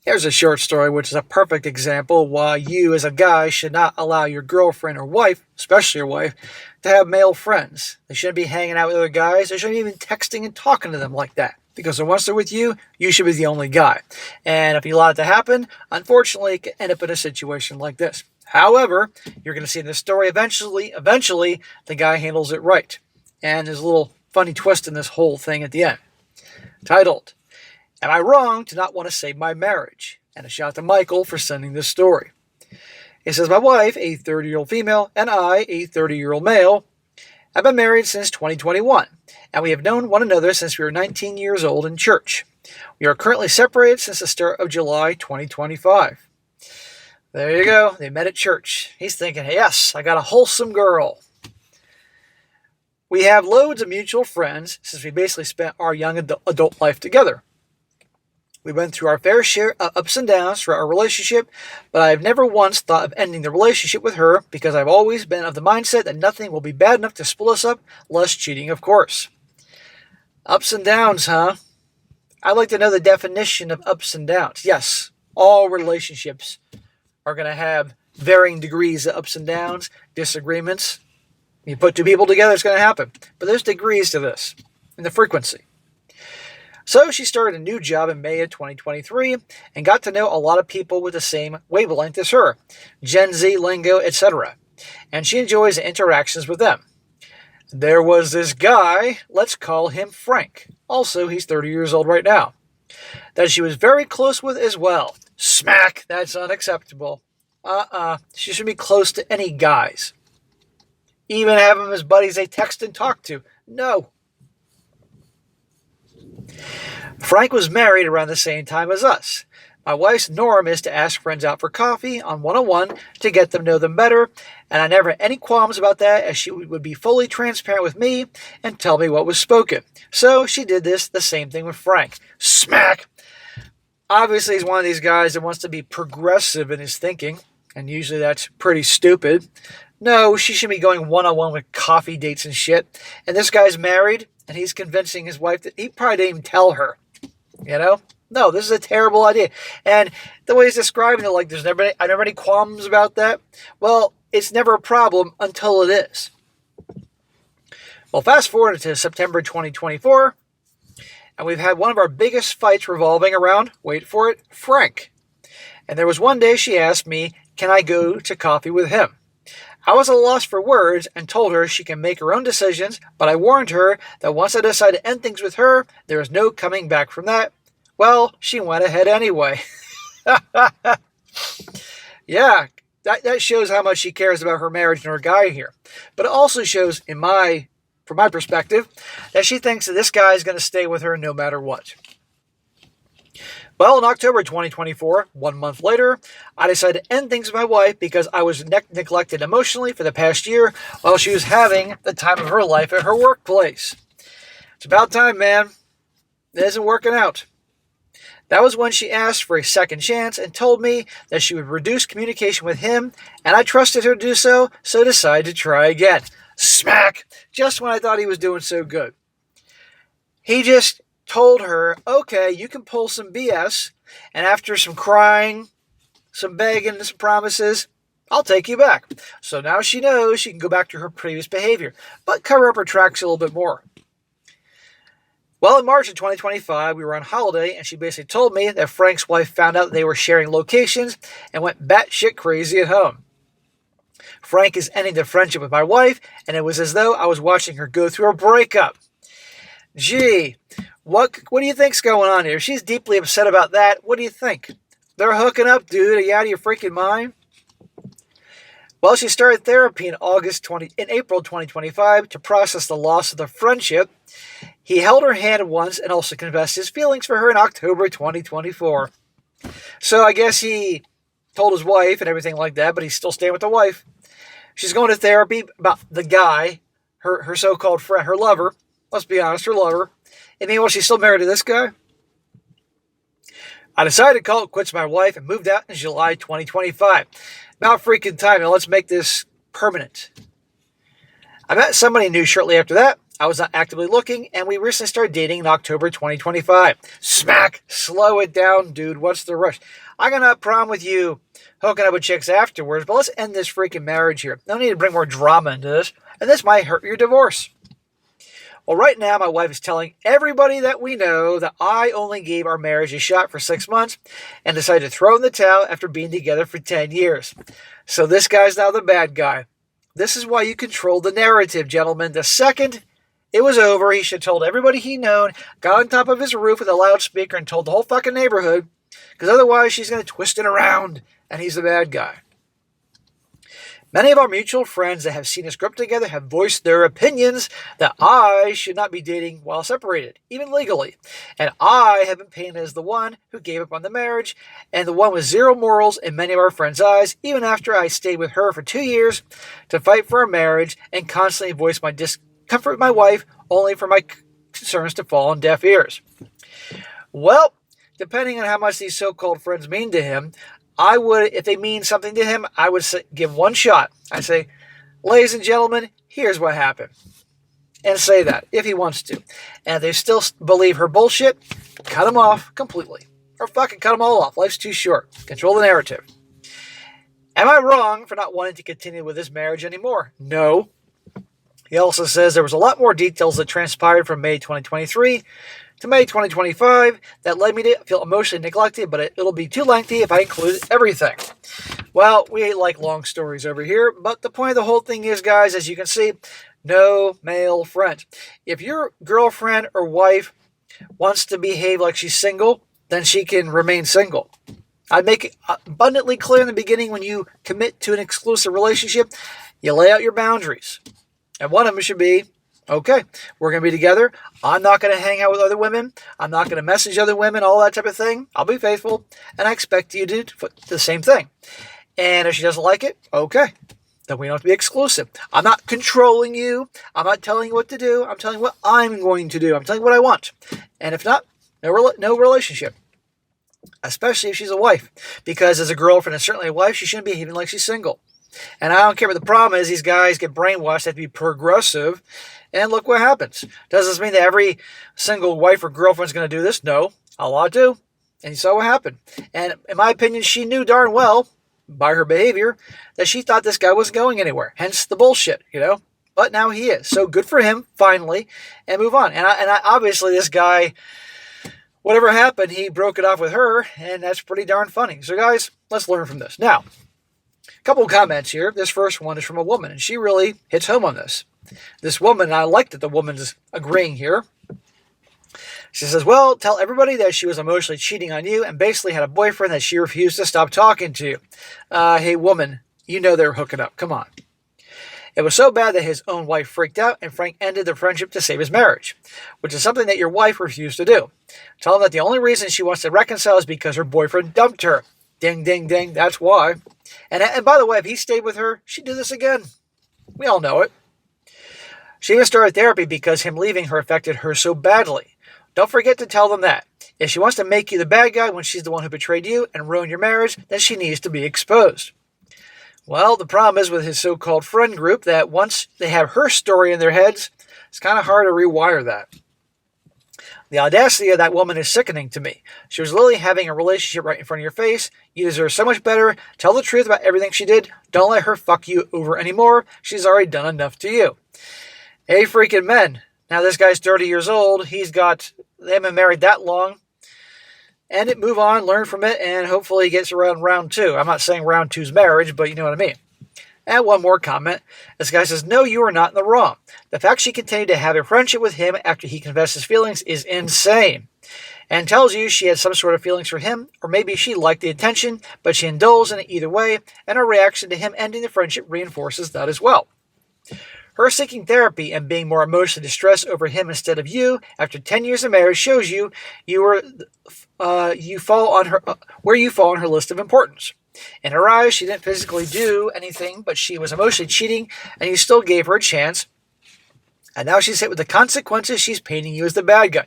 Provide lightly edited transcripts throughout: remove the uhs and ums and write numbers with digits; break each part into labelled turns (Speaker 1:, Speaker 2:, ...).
Speaker 1: Here's a short story which is a perfect example why you as a guy should not allow your girlfriend or wife, especially your wife, to have male friends. They shouldn't be hanging out with other guys. They shouldn't even be texting and talking to them like that. Because once they're with you, you should be the only guy. And if you allow it to happen, unfortunately, it can end up in a situation like this. However, you're going to see in this story, eventually, the guy handles it right. And there's a little funny twist in this whole thing at the end. Titled, Am I Wrong to Not Want to Save My Marriage? And a shout out to Michael for sending this story. It says, my wife, a 30-year-old female, and I, a 30-year-old male, have been married since 2021, and we have known one another since we were 19 years old in church. We are currently separated since the start of July 2025. There you go. They met at church. He's thinking, hey, yes, I got a wholesome girl. We have loads of mutual friends since we basically spent our young adult life together. We went through our fair share of ups and downs throughout our relationship, but I have never once thought of ending the relationship with her because I've always been of the mindset that nothing will be bad enough to split us up, less cheating, of course. Ups and downs, huh? I'd like to know the definition of ups and downs. Yes, all relationships are going to have varying degrees of ups and downs, disagreements. You put two people together, it's going to happen. But there's degrees to this, and the frequency. So she started a new job in May of 2023 and got to know a lot of people with the same wavelength as her, Gen Z, lingo, etc. And she enjoys the interactions with them. There was this guy, let's call him Frank. Also, he's 30 years old right now. That she was very close with as well. Smack, that's unacceptable. She shouldn't be close to any guys. Even have them as buddies they text and talk to. No. Frank was married around the same time as us. My wife's norm is to ask friends out for coffee on one-on-one to get them know them better, and I never had any qualms about that as she would be fully transparent with me and tell me what was spoken. So she did the same thing with Frank. Smack! Obviously, he's one of these guys that wants to be progressive in his thinking, and usually that's pretty stupid. No, she should be going one-on-one with coffee dates and shit. And this guy's married, and he's convincing his wife that he probably didn't even tell her. You know? No, this is a terrible idea. And the way he's describing it, like I never had any qualms about that. Well, it's never a problem until it is. Well, fast forward to September 2024, and we've had one of our biggest fights revolving around, wait for it, Frank. And there was one day she asked me, can I go to coffee with him? I was at a loss for words and told her she can make her own decisions, but I warned her that once I decide to end things with her, there is no coming back from that. Well, she went ahead anyway. Yeah, that shows how much she cares about her marriage and her guy here. But it also shows, from my perspective, that she thinks that this guy is going to stay with her no matter what. Well, in October 2024, 1 month later, I decided to end things with my wife because I was neglected emotionally for the past year while she was having the time of her life at her workplace. It's about time, man. It isn't working out. That was when she asked for a second chance and told me that she would reduce communication with him, and I trusted her to do so decided to try again. Smack! Just when I thought he was doing so good. He just told her, okay, you can pull some BS, and after some crying, some begging, some promises, I'll take you back. So now she knows she can go back to her previous behavior, but cover up her tracks a little bit more. Well, in March of 2025, we were on holiday, and she basically told me that Frank's wife found out they were sharing locations and went batshit crazy at home. Frank is ending the friendship with my wife, and it was as though I was watching her go through a breakup. Gee, what do you think's going on here? If she's deeply upset about that, what do you think? They're hooking up, dude. Are you out of your freaking mind? Well, she started therapy in April 2025 to process the loss of the friendship. He held her hand once and also confessed his feelings for her in October 2024. So I guess he told his wife and everything like that, but he's still staying with the wife. She's going to therapy about the guy, her so-called friend, her lover. Let's be honest, her lover. And meanwhile, she's still married to this guy. I decided to call it quits with my wife and moved out in July 2025. About freaking time. Now let's make this permanent. I met somebody new shortly after that, I was not actively looking, and we recently started dating in October 2025. Smack! Slow it down, dude. What's the rush? I got no problem with you hooking up with chicks afterwards, but let's end this freaking marriage here. No need to bring more drama into this, and this might hurt your divorce. Well, right now, my wife is telling everybody that we know that I only gave our marriage a shot for 6 months and decided to throw in the towel after being together for 10 years. So this guy's now the bad guy. This is why you control the narrative, gentlemen. The second it was over, he should have told everybody he known, got on top of his roof with a loudspeaker and told the whole fucking neighborhood, because otherwise she's going to twist it around, and he's the bad guy. Many of our mutual friends that have seen us grow up together have voiced their opinions that I should not be dating while separated, even legally. And I have been painted as the one who gave up on the marriage and the one with zero morals in many of our friends' eyes, even after I stayed with her for 2 years to fight for our marriage and constantly voice my discomfort with my wife, only for my concerns to fall on deaf ears. Well, depending on how much these so-called friends mean to him, I would, if they mean something to him, I would give one shot. I say, ladies and gentlemen, here's what happened. And say that, if he wants to. And if they still believe her bullshit, cut him off completely. Or fucking cut them all off. Life's too short. Control the narrative. Am I wrong for not wanting to continue with this marriage anymore? No. He also says there was a lot more details that transpired from May 2023 to May 2025 that led me to feel emotionally neglected, but it'll be too lengthy if I include everything. Well, we like long stories over here, but the point of the whole thing is, guys, as you can see, no male friend. If your girlfriend or wife wants to behave like she's single, then she can remain single. I make it abundantly clear in the beginning when you commit to an exclusive relationship, you lay out your boundaries. And one of them should be, okay, we're going to be together. I'm not going to hang out with other women. I'm not going to message other women, all that type of thing. I'll be faithful, and I expect you to do the same thing. And if she doesn't like it, okay, then we don't have to be exclusive. I'm not controlling you. I'm not telling you what to do. I'm telling you what I'm going to do. I'm telling you what I want. And if not, no relationship. Especially if she's a wife. Because as a girlfriend and certainly a wife, she shouldn't be behaving like she's single. And I don't care what the problem is. These guys get brainwashed. They have to be progressive. And look what happens. Does this mean that every single wife or girlfriend is going to do this? No. A lot do. And you saw what happened. And in my opinion, she knew darn well, by her behavior, that she thought this guy wasn't going anywhere. Hence the bullshit, But now he is. So good for him, finally, and move on. And I obviously, this guy, whatever happened, he broke it off with her, and that's pretty darn funny. So guys, let's learn from this. Now, a couple of comments here. This first one is from a woman, and she really hits home on this. This woman, and I like that the woman's agreeing here. She says, well, tell everybody that she was emotionally cheating on you and basically had a boyfriend that she refused to stop talking to. Hey, woman, you know they're hooking up. Come on. It was so bad that his own wife freaked out and Frank ended the friendship to save his marriage, which is something that your wife refused to do. Tell him that the only reason she wants to reconcile is because her boyfriend dumped her. Ding, ding, ding. That's why. And by the way, if he stayed with her, she'd do this again. We all know it. She even started therapy because him leaving her affected her so badly. Don't forget to tell them that. If she wants to make you the bad guy when she's the one who betrayed you and ruined your marriage, then she needs to be exposed. Well, the problem is with his so-called friend group that once they have her story in their heads, it's kind of hard to rewire that. The audacity of that woman is sickening to me. She was literally having a relationship right in front of your face. You deserve so much better. Tell the truth about everything she did. Don't let her fuck you over anymore. She's already done enough to you. Hey, freaking men. Now this guy's 30 years old. They haven't been married that long. And move on, learn from it, and hopefully he gets around round 2. I'm not saying round 2's marriage, but you know what I mean. And one more comment. This guy says, no, you are not in the wrong. The fact she continued to have a friendship with him after he confessed his feelings is insane. And tells you she had some sort of feelings for him, or maybe she liked the attention, but she indulged in it either way, and her reaction to him ending the friendship reinforces that as well. Her seeking therapy and being more emotionally distressed over him instead of you after 10 years of marriage shows you fall on her where you fall on her list of importance. In her eyes, she didn't physically do anything, but she was emotionally cheating, and you still gave her a chance. And now she's hit with the consequences. She's painting you as the bad guy.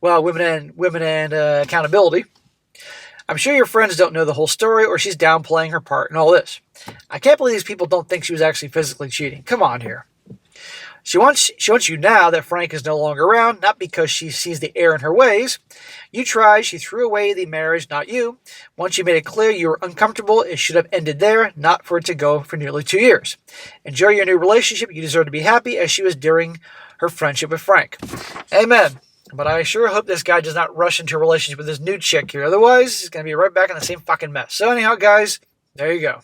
Speaker 1: Well, women and accountability. I'm sure your friends don't know the whole story, or she's downplaying her part in all this. I can't believe these people don't think she was actually physically cheating. Come on here. She wants you now that Frank is no longer around, not because she sees the error in her ways. You tried, she threw away the marriage, not you. Once you made it clear you were uncomfortable, it should have ended there, not for it to go for nearly 2 years. Enjoy your new relationship. You deserve to be happy as she was during her friendship with Frank. Amen. But I sure hope this guy does not rush into a relationship with this new chick here. Otherwise, he's going to be right back in the same fucking mess. So anyhow, guys, there you go.